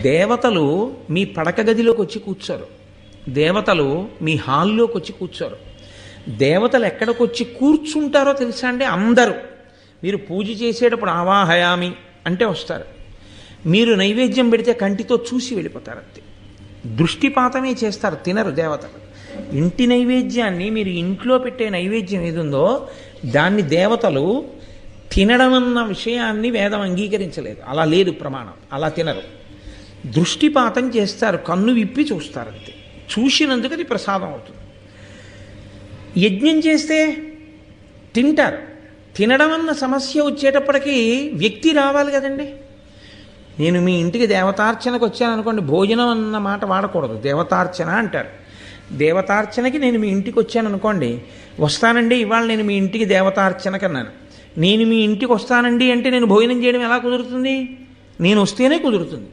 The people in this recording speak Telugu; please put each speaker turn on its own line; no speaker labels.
దేవతలు మీ పడక గదిలోకి వచ్చి కూర్చోరు. దేవతలు మీ హాల్లోకి వచ్చి కూర్చోరు. దేవతలు ఎక్కడికి వచ్చి కూర్చుంటారో తెలుసా అండి? అందరూ మీరు పూజ చేసేటప్పుడు ఆవాహయామి అంటే వస్తారు. మీరు నైవేద్యం పెడితే కంటితో చూసి వెళ్ళిపోతారు. అంతే, దృష్టిపాతమే చేస్తారు, తినరు దేవతలు. ఇంటి నైవేద్యాన్ని, మీరు ఇంట్లో పెట్టే నైవేద్యం ఏది ఉందో దాన్ని దేవతలు తినడం అన్న విషయాన్ని వేదం అంగీకరించలేదు. అలా లేదు ప్రమాణం, అలా తినరు. దృష్టిపాతం చేస్తారు, కన్ను విప్పి చూస్తారు. అంతే, చూసినందుకు అది ప్రసాదం అవుతుంది. యజ్ఞం చేస్తే తింటారు. తినడం అన్న సమస్య వచ్చేటప్పటికీ వ్యక్తి రావాలి కదండి. నేను మీ ఇంటికి దేవతార్చనకు వచ్చాను అనుకోండి, భోజనం అన్న మాట వాడకూడదు, దేవతార్చన అంటారు. దేవతార్చనకి నేను మీ ఇంటికి వచ్చాను అనుకోండి, వస్తానండి ఇవాళ నేను మీ ఇంటికి దేవతార్చనకు అన్నాను. నేను మీ ఇంటికి వస్తానండి అంటే నేను భోజనం చేయడం ఎలా కుదురుతుంది? నేను వస్తేనే కుదురుతుంది.